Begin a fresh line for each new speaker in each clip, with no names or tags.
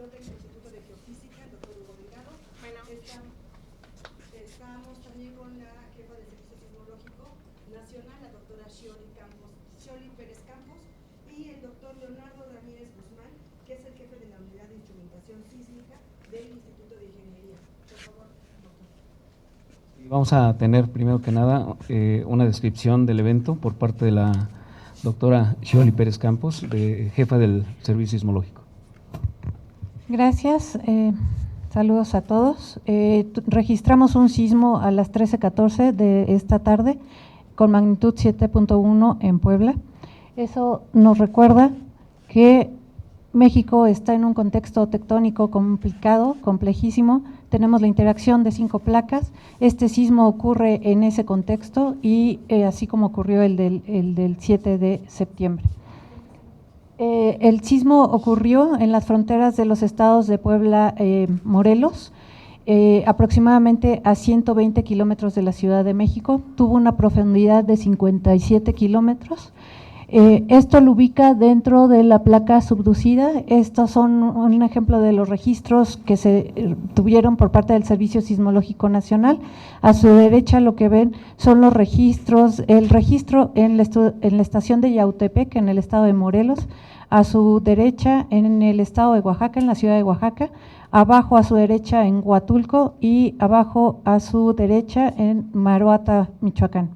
director del Instituto de Geofísica, el doctor Hugo Delgado.
Bueno.
Estamos también con la jefa del Servicio Sismológico Nacional, la doctora Xioli Pérez Campos, y el doctor Leonardo Ramírez Guzmán, que es el jefe de la Unidad de Instrumentación Sísmica del Instituto de Ingeniería. Por favor, doctor.
Vamos a tener, primero que nada, una descripción del evento por parte de la doctora Xioli Pérez Campos, jefa del Servicio Sismológico.
Gracias. Saludos a todos. Registramos un sismo a las 13:14 de esta tarde con magnitud 7.1 en Puebla. Eso nos recuerda que México está en un contexto tectónico complicado, complejísimo. Tenemos la interacción de 5 placas. Este sismo ocurre en ese contexto y así como ocurrió el del 7 de septiembre. El sismo ocurrió en las fronteras de los estados de Puebla, Morelos, aproximadamente a 120 kilómetros de la Ciudad de México. Tuvo una profundidad de 57 kilómetros. Esto lo ubica dentro de la placa subducida. Estos son un ejemplo de los registros que se tuvieron por parte del Servicio Sismológico Nacional. A su derecha lo que ven son los registros, el registro en la estación de Yautepec, en el estado de Morelos, a su derecha en el estado de Oaxaca, en la ciudad de Oaxaca, abajo a su derecha en Huatulco y abajo a su derecha en Maruata, Michoacán.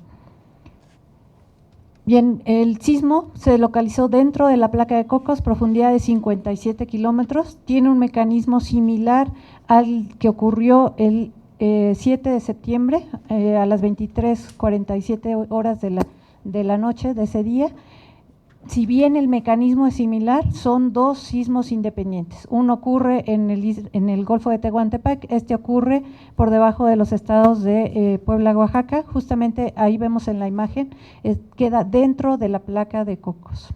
Bien, el sismo se localizó dentro de la placa de Cocos, profundidad de 57 kilómetros. Tiene un mecanismo similar al que ocurrió el 7 de septiembre a las 23:47 horas de la noche de ese día. Si bien el mecanismo es similar, son 2 sismos independientes. Uno ocurre en el Golfo de Tehuantepec, este ocurre por debajo de los estados de Puebla, Oaxaca. Justamente ahí vemos en la imagen, queda dentro de la placa de Cocos.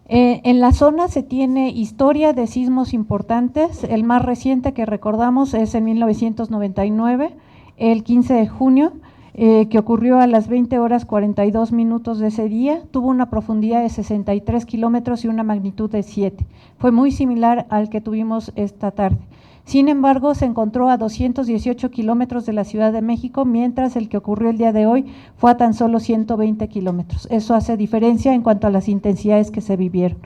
En la zona se tiene historia de sismos importantes. El más reciente que recordamos es en 1999, el 15 de junio, que ocurrió a las 20:42 de ese día. Tuvo una profundidad de 63 kilómetros y una magnitud de 7. Fue muy similar al que tuvimos esta tarde. Sin embargo, se encontró a 218 kilómetros de la Ciudad de México, mientras el que ocurrió el día de hoy fue a tan solo 120 kilómetros. Eso hace diferencia en cuanto a las intensidades que se vivieron.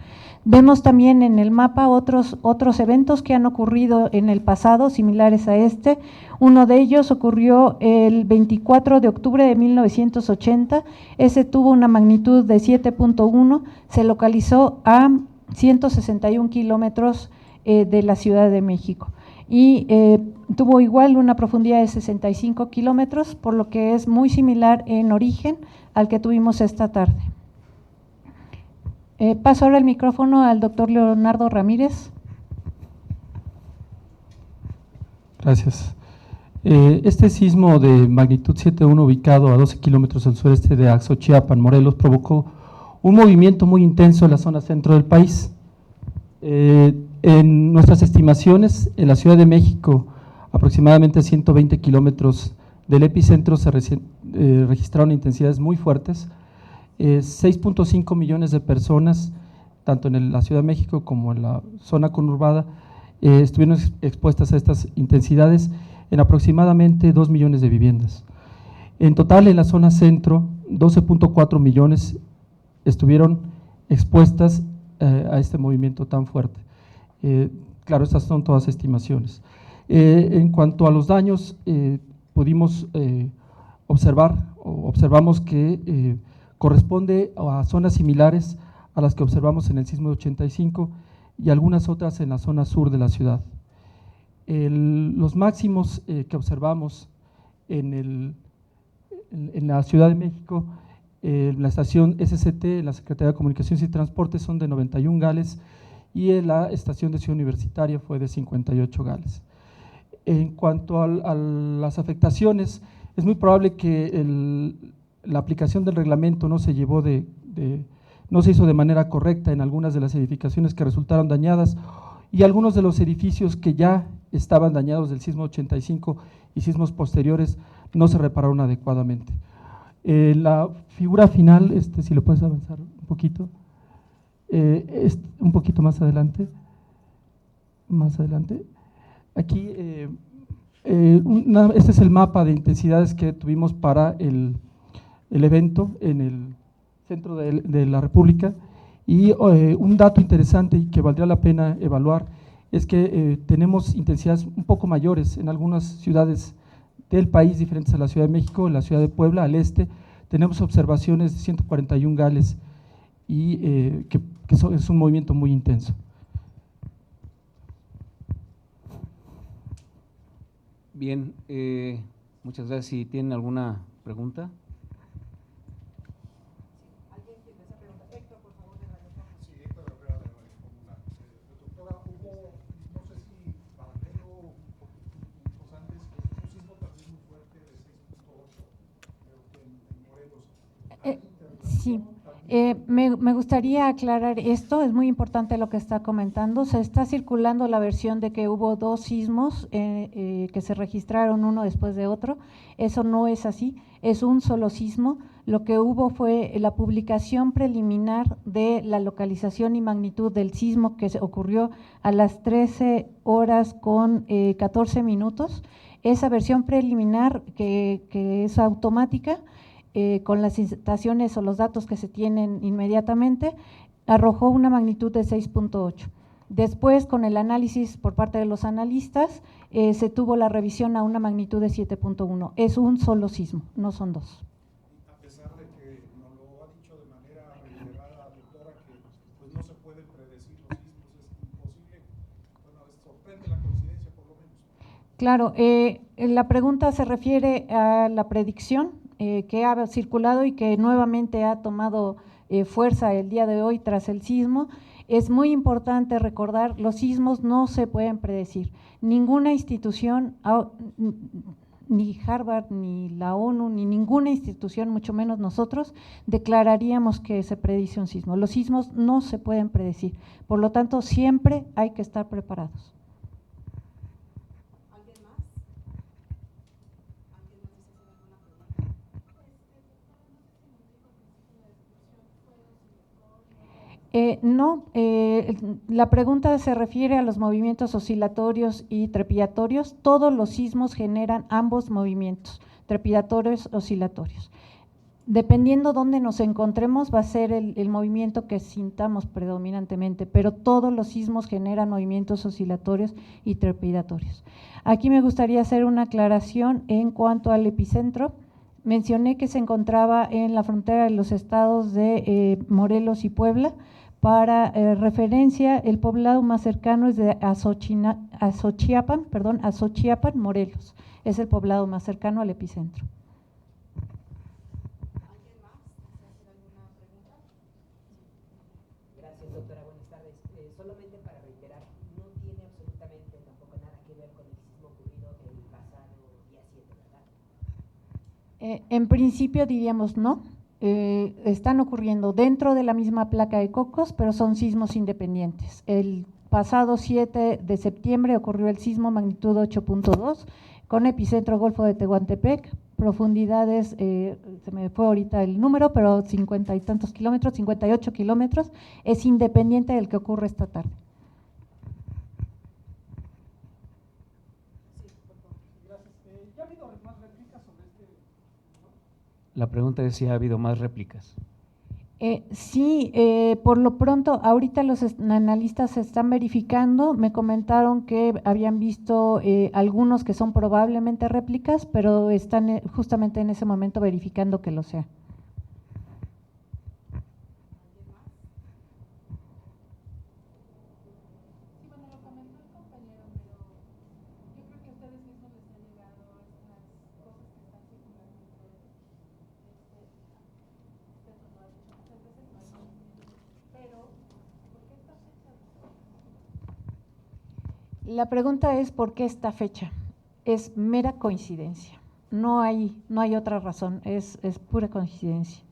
Vemos también en el mapa otros eventos que han ocurrido en el pasado, similares a este. Uno de ellos ocurrió el 24 de octubre de 1980, ese tuvo una magnitud de 7.1, se localizó a 161 kilómetros de la Ciudad de México y tuvo igual una profundidad de 65 kilómetros, por lo que es muy similar en origen al que tuvimos esta tarde. Paso ahora el micrófono al doctor Leonardo Ramírez.
Gracias. Este sismo de magnitud 7.1 ubicado a 12 kilómetros al sureste de Axochiapan, Morelos, provocó un movimiento muy intenso en la zona centro del país. En nuestras estimaciones, en la Ciudad de México, aproximadamente 120 kilómetros del epicentro se registraron intensidades muy fuertes. 6.5 millones de personas, tanto en la Ciudad de México como en la zona conurbada, estuvieron expuestas a estas intensidades en aproximadamente 2 millones de viviendas. En total, en la zona centro, 12.4 millones estuvieron expuestas a este movimiento tan fuerte. Claro, estas son todas estimaciones. En cuanto a los daños, pudimos observamos que corresponde a zonas similares a las que observamos en el sismo de 85 y algunas otras en la zona sur de la ciudad. Los máximos que observamos en la Ciudad de México, la estación SCT, la Secretaría de Comunicaciones y Transportes, son de 91 gales y en la estación de Ciudad Universitaria fue de 58 gales. En cuanto a las afectaciones, es muy probable que la aplicación del reglamento no se hizo de manera correcta en algunas de las edificaciones que resultaron dañadas y algunos de los edificios que ya estaban dañados del sismo 85 y sismos posteriores no se repararon adecuadamente. La figura final, si lo puedes avanzar un poquito, Un poquito más adelante. Aquí, este es el mapa de intensidades que tuvimos para el evento en el centro de la República, y un dato interesante y que valdría la pena evaluar es que tenemos intensidades un poco mayores en algunas ciudades del país diferentes a la Ciudad de México. En la Ciudad de Puebla, al este, tenemos observaciones de 141 gales y es un movimiento muy intenso.
Bien, muchas gracias. Si tienen alguna pregunta.
¿Alguien que desea preguntar? Héctor, por favor, de Radio Fórmula.
Sí, Héctor Herrera de Radio Fórmula. Doctora, hubo, no sé si paralelo o antes, un sismo también muy fuerte de 6.8, creo que en Morelos.
Sí. Me gustaría aclarar esto, es muy importante lo que está comentando. Se está circulando la versión de que hubo 2 sismos que se registraron uno después de otro. Eso no es así, es un solo sismo. Lo que hubo fue la publicación preliminar de la localización y magnitud del sismo que ocurrió a las 13 horas con 14 minutos. Esa versión preliminar que es automática, con las estaciones o los datos que se tienen inmediatamente, arrojó una magnitud de 6.8. Después, con el análisis por parte de los analistas, se tuvo la revisión a una magnitud de 7.1. Es un solo sismo, no son 2.
A pesar de que nos lo ha dicho de manera reiterada, doctora, que pues no se pueden predecir los sismos, es imposible, bueno, sorprende la coincidencia por lo menos.
Claro, la pregunta se refiere a la predicción que ha circulado y que nuevamente ha tomado fuerza el día de hoy tras el sismo. Es muy importante recordar, los sismos no se pueden predecir. Ninguna institución, ni Harvard, ni la ONU, ni ninguna institución, mucho menos nosotros, declararíamos que se predice un sismo. Los sismos no se pueden predecir, por lo tanto, siempre hay que estar preparados.
¿Alguien más? ¿Alguien más desea hacer alguna pregunta?
No, la pregunta se refiere a los movimientos oscilatorios y trepidatorios. Todos los sismos generan ambos movimientos, trepidatorios, oscilatorios. Dependiendo dónde nos encontremos, va a ser el movimiento que sintamos predominantemente, pero todos los sismos generan movimientos oscilatorios y trepidatorios. Aquí me gustaría hacer una aclaración en cuanto al epicentro. Mencioné que se encontraba en la frontera de los estados de Morelos y Puebla. Para referencia, el poblado más cercano es de Azochiapan, Morelos. Es el poblado más cercano al epicentro.
¿Alguien más desea hacer alguna pregunta?
Gracias, doctora. Buenas tardes. Solamente para reiterar, no tiene absolutamente tampoco nada que ver con el sismo ocurrido el pasado día 7, ¿verdad?
En principio diríamos no. Están ocurriendo dentro de la misma placa de Cocos, pero son sismos independientes. El pasado 7 de septiembre ocurrió el sismo magnitud 8.2 con epicentro Golfo de Tehuantepec, profundidades, se me fue ahorita el número, pero 50 y tantos kilómetros, 58 kilómetros, es independiente del que ocurre esta tarde.
¿Ya ha habido más réplicas sobre este?
La pregunta es si ha habido más réplicas.
Sí, por lo pronto, ahorita los analistas se están verificando. Me comentaron que habían visto algunos que son probablemente réplicas, pero están justamente en ese momento verificando que lo sea. La pregunta es ¿por qué esta fecha? Es mera coincidencia, no hay otra razón, es pura coincidencia.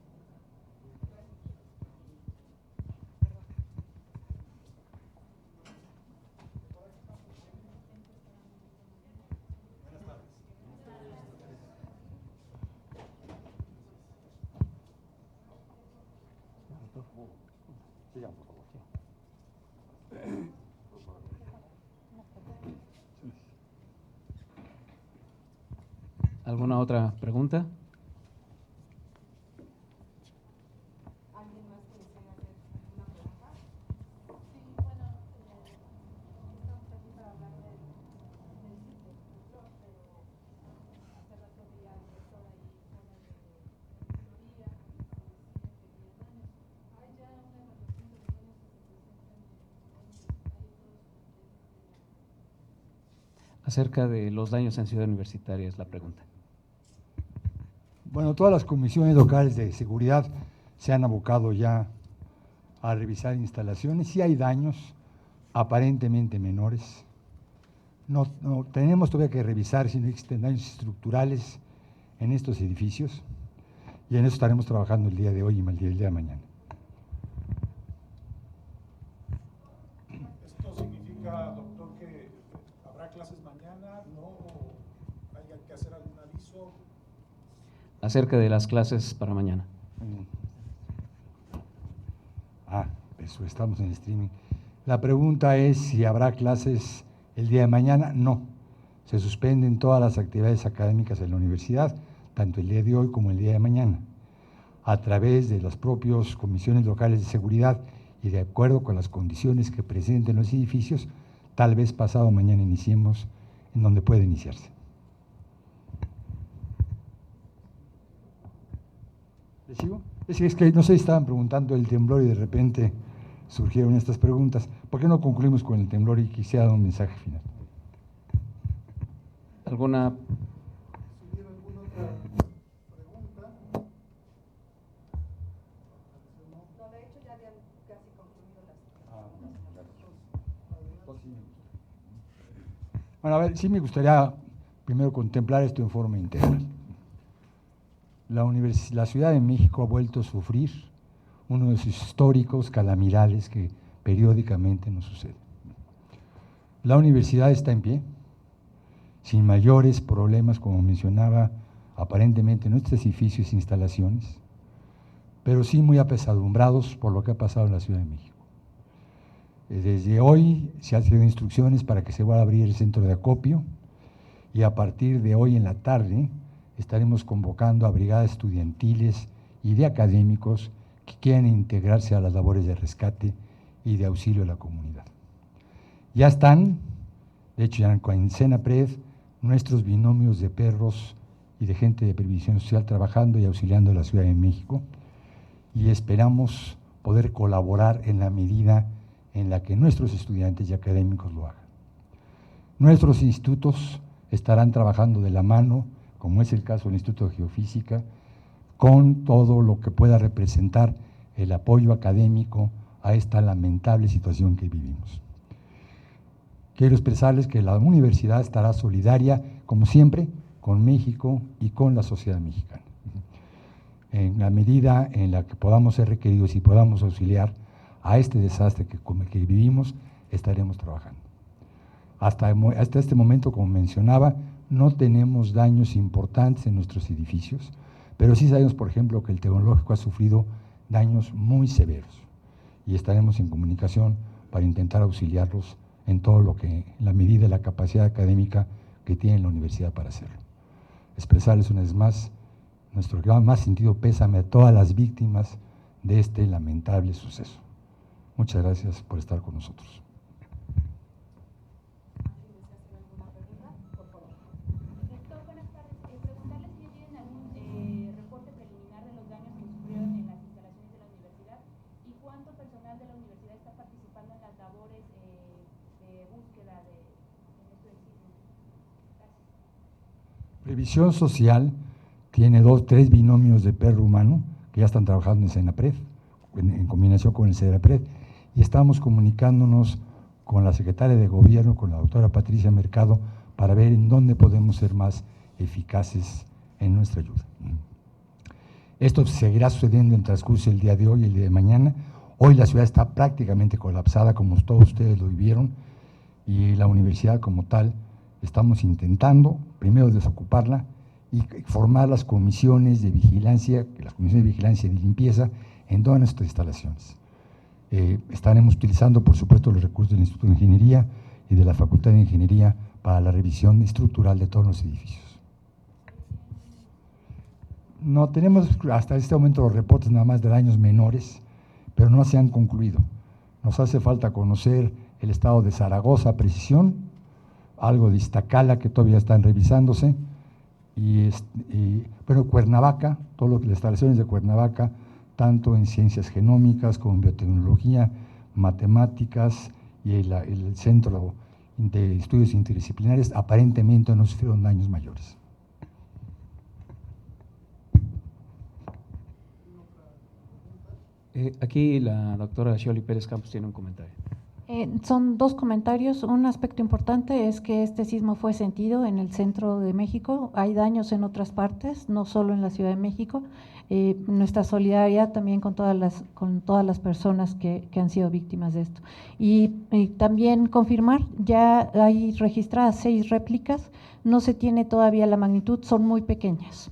Sigan, por favor.
¿Alguna otra pregunta?
¿Alguien más que desea hacer alguna pregunta?
Sí, bueno, estamos aquí para hablar del sitio cultor, pero hace rato vi al doctor ahí fuera de auditoría, que decía que 10 años. ¿Hay ya una evaluación de los daños que se presentan en el universitario y todos los
Acerca de los daños en Ciudad Universitaria es la pregunta.
Bueno, todas las comisiones locales de seguridad se han abocado ya a revisar instalaciones. Sí hay daños aparentemente menores. No tenemos todavía que revisar si no existen daños estructurales en estos edificios, y en eso estaremos trabajando el día de hoy y el día de mañana.
¿Esto significa, doctor, que habrá clases mañana, no? ¿O hay que hacer algún aviso?
Acerca de las clases para mañana.
Eso, estamos en streaming. La pregunta es si habrá clases el día de mañana. No, se suspenden todas las actividades académicas en la universidad, tanto el día de hoy como el día de mañana, a través de las propias comisiones locales de seguridad y de acuerdo con las condiciones que presenten los edificios. Tal vez pasado mañana iniciemos en donde puede iniciarse. ¿Le sigo? Es que no sé si estaban preguntando el temblor y de repente surgieron estas preguntas. ¿Por qué no concluimos con el temblor y quisiera dar un mensaje final?
¿Alguna?
Si hubiera alguna otra pregunta.
No, de hecho ya habían casi concluido las
Bueno, a ver, sí me gustaría primero contemplar esto en forma integral. La Ciudad de México ha vuelto a sufrir uno de sus históricos calamidades que periódicamente nos sucede. La universidad está en pie, sin mayores problemas, como mencionaba, aparentemente en nuestros edificios e instalaciones, pero sí muy apesadumbrados por lo que ha pasado en la Ciudad de México. Desde hoy se han sido instrucciones para que se vuelva a abrir el centro de acopio, y a partir de hoy en la tarde estaremos convocando a brigadas estudiantiles y de académicos que quieran integrarse a las labores de rescate y de auxilio a la comunidad. Ya están, de hecho ya en Senapred, nuestros binomios de perros y de gente de previsión social trabajando y auxiliando a la Ciudad de México, y esperamos poder colaborar en la medida en la que nuestros estudiantes y académicos lo hagan. Nuestros institutos estarán trabajando de la mano, como es el caso del Instituto de Geofísica, con todo lo que pueda representar el apoyo académico a esta lamentable situación que vivimos. Quiero expresarles que la universidad estará solidaria, como siempre, con México y con la sociedad mexicana. En la medida en la que podamos ser requeridos y podamos auxiliar a este desastre que vivimos, estaremos trabajando. Hasta este momento, como mencionaba, no tenemos daños importantes en nuestros edificios, pero sí sabemos, por ejemplo, que el Tecnológico ha sufrido daños muy severos y estaremos en comunicación para intentar auxiliarlos en todo lo que, en la medida de la capacidad académica que tiene la universidad para hacerlo. Expresarles una vez más nuestro más sentido pésame a todas las víctimas de este lamentable suceso. Muchas gracias por estar con nosotros.
Doctor, buenas tardes. Preguntarle si tienen algún reporte preliminar de los daños que sufrieron en las instalaciones de la universidad y cuánto personal de la universidad está participando en las labores de búsqueda en esto del sismo. Gracias.
Previsión Social tiene 3 binomios de perro humano que ya están trabajando en Senapred, en combinación con el Senapred, y estamos comunicándonos con la secretaria de Gobierno, con la doctora Patricia Mercado, para ver en dónde podemos ser más eficaces en nuestra ayuda. Esto seguirá sucediendo en el transcurso del día de hoy y el día de mañana. Hoy la ciudad está prácticamente colapsada, como todos ustedes lo vivieron, y la universidad como tal estamos intentando primero desocuparla y formar las comisiones de vigilancia y de limpieza en todas nuestras instalaciones. Estaremos utilizando, por supuesto, los recursos del Instituto de Ingeniería y de la Facultad de Ingeniería para la revisión estructural de todos los edificios. No tenemos hasta este momento los reportes nada más de daños menores, pero no se han concluido. Nos hace falta conocer el estado de Zaragoza a precisión, algo de Iztacala que todavía están revisándose, y bueno, Cuernavaca, las instalaciones de Cuernavaca, tanto en ciencias genómicas como en biotecnología, matemáticas y el Centro de Estudios Interdisciplinares, aparentemente no sufrieron daños mayores.
Aquí la doctora Xioli Pérez Campos tiene un comentario.
Son dos comentarios. Un aspecto importante es que este sismo fue sentido en el centro de México. Hay daños en otras partes, no solo en la Ciudad de México. Nuestra solidaridad también con todas las personas que han sido víctimas de esto. Y también confirmar, ya hay registradas 6 réplicas, no se tiene todavía la magnitud, son muy pequeñas.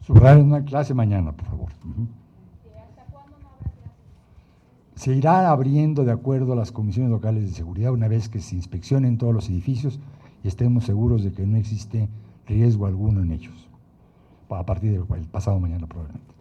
Subrayar una clase mañana, por favor. Se irá abriendo de acuerdo a las comisiones locales de seguridad una vez que se inspeccionen todos los edificios y estemos seguros de que no existe riesgo alguno en ellos, a partir del pasado mañana probablemente.